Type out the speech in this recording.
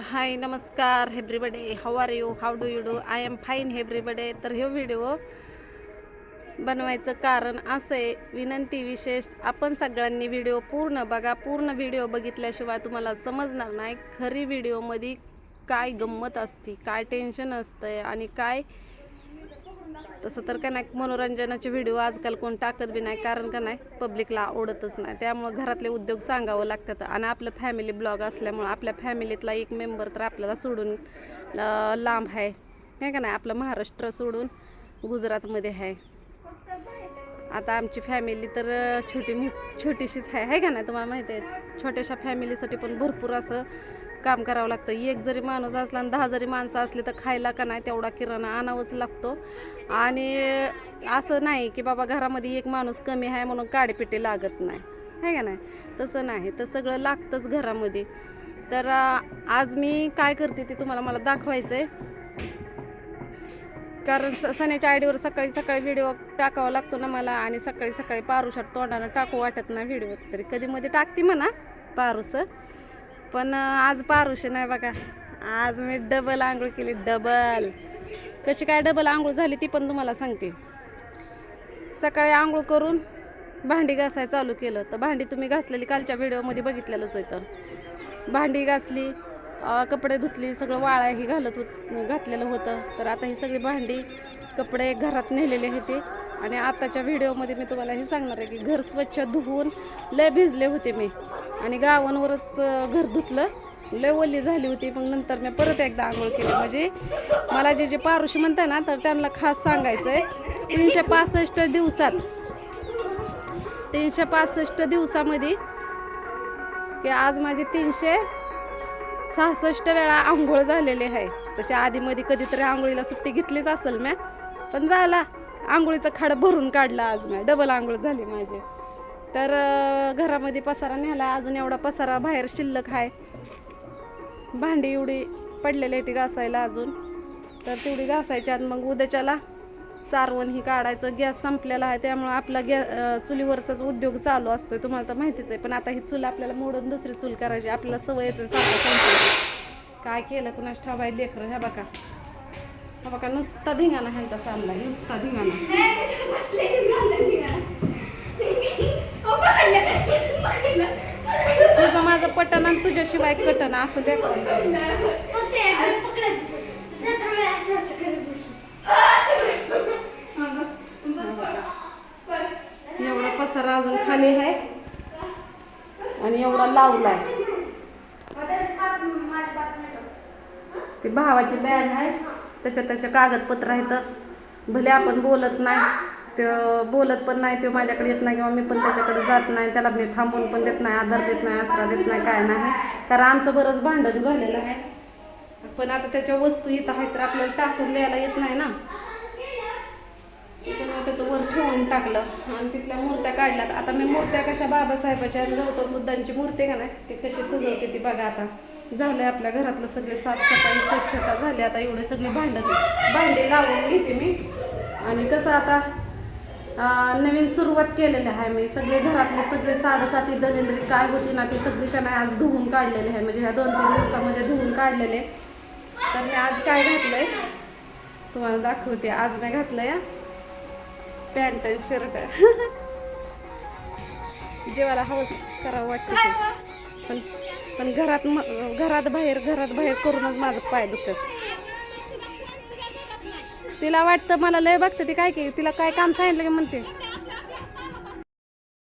हाय नमस्कार everybody, how are you, how do you do, I am fine everybody. तर हे video बनवायचं कारण असं आहे, विनंती विशेष आपण सगळ्यांनी व्हिडिओ पूर्ण बघा. पूर्ण व्हिडिओ बघितल्याशिवाय तुम्हाला समजणार नाही खरी व्हिडिओमध्ये काय गंमत असते, काय टेन्शन असतंय आणि काय. तसं तर का नाही, मनोरंजनाचे व्हिडिओ आजकाल कोण टाकत बी नाही, कारण का नाही पब्लिकला आवडतच नाही. त्यामुळं घरातले उद्योग सांगावं लागतात आणि आपलं फॅमिली ब्लॉग असल्यामुळं आपल्या फॅमिलीतला एक मेंबर तर आपल्याला सोडून लांब आहे, नाही का नाही. आपलं महाराष्ट्र सोडून गुजरातमध्ये आहे. आता आमची फॅमिली तर छोटीशीच आहे का नाही. तुम्हाला माहिती आहे, छोट्याशा फॅमिलीसाठी पण भरपूर असं काम करावं लागतं. एक जरी माणूस असला आणि 10 जरी माणसं असली तर खायला का नाही तेवढा किराणा आणावंच लागतो. आणि असं नाही की बाबा घरामध्ये एक माणूस कमी आहे म्हणून काडीपिटी लागत नाही, आहे का नाही. तसं नाही, तर सगळं लागतंच घरामध्ये. तर आज मी काय करते ते तुम्हाला मला दाखवायचं आहे, कारण सणाच्या आयडीवर सकाळी सकाळी व्हिडिओ टाकावा लागतो ना मला. आणि सकाळी सकाळी पारुशात तोंडानं टाकू वाटत नाही व्हिडिओ, तरी कधी मध्ये टाकते म्हणा पारूस. पण आज पारुश नाही बघा. आज मी डबल आंघोळ केली. डबल कशी काय डबल आंघोळ झाली ती पण तुम्हाला सांगते. सकाळी आंघोळ करून भांडी घासायला चालू केलं, तर भांडी तुम्ही घासलेली कालच्या व्हिडिओमध्ये बघितलेलंच होतं. भांडी घासली, कपडे धुतली, सगळं वाळाही घातलेलं होतं. तर आता ही सगळी भांडी कपडे घरात नेलेले होते. आणि आताच्या व्हिडिओमध्ये मी तुम्हाला हे सांगणार आहे की घर स्वच्छ धुवून लय भिजले होते मी, आणि गावांवरच घर धुतलं, लय ओली झाली होती. मग नंतर मी परत एकदा आंघोळ केली. म्हणजे मला जे पारुशी म्हणताय ना, तर त्यांना खास सांगायचं आहे 365 दिवसात 365 दिवसामध्ये की आज माझी 366 वेळा आंघोळ झालेली आहे. तशी आधीमध्ये कधीतरी आंघोळीला सुट्टी घेतलीच असेल मी, पण झाला आंघोळीचं खाड भरून काढला आज मी. डबल आंघोळ झाली माझी. तर घरामध्ये पसारा नेला, अजून एवढा पसारा बाहेर शिल्लक आहे. भांडी एवढी पडलेली आहे ती घासायला अजून, तर तेवढी घासायची. आणि मग उद्याच्याला सारवण ही काढायचं. गॅस संपलेला आहे, त्यामुळे आपला चुलीवरचाच उद्योग चालू असतोय, तुम्हाला तर माहितीच आहे. पण आता ही चूल आपल्याला मोडून दुसरी चूल करायची, आपल्याला सवयच आहे सारखं. काय केलं कुणास ठाव बाई लेकरं. ह्या बघा, हा बघा नुसता धिंगाणा ह्यांचा चाललाय, नुसता धिंगाणा. तुझं माझं पटन आणि तुझ्याशिवाय कटन असं देख. एवढा पसारा अजून खाली आहे आणि एवढा लावलाय. ती भावाची बॅग आहे, त्याच्या कागदपत्र आहेत. भले आपण बोलत नाही, ते बोलत पण नाही, तो माझ्याकडे येत नाही किंवा मी पण त्याच्याकडे जात नाही, त्याला मी थांबून पण देत नाही, आधार देत नाही, आसरा देत नाही, काय नाही. कारण आमचं बरंच भांडण झालेलं आहे. पण आता त्याच्या वस्तू इथं आहेत तर आपल्याला टाकून द्यायला येत नाही ना, त्यामुळे त्याचं वर ठेवून टाकलं. आणि तिथल्या मूर्त्या काढल्यात. आता मी मूर्त्या कशा बाबासाहेबाच्या आणि गौतम बुद्धांची मूर्ती का नाही ते कशी सजवते ती बघा. आता झालं आपल्या घरातलं सगळे साफसफाई, स्वच्छता झाली. आता एवढे सगळे भांडे लावून घेते मी. आणि कसं आता नवीन सुरुवात केलेली आहे मी. सगळे घरातले सगळे साडेसाती दलिंद्री काय होती ना ती सगळी का नाही आज धुवून काढलेले आहे. म्हणजे ह्या 2-3 दिवसामध्ये धुवून काढलेले. तर मी आज काय घातलंय तुम्हाला दाखवते. आज मी घातलंय पॅन्ट आणि शर्ट. जेवायला हवंच करावं वाटतं, पण घरात बाहेर करूनच माझं पाय दुखतं. तिला वाटतं मला लय बघते ती, काय की तिला काय काम सांगितलं की म्हणते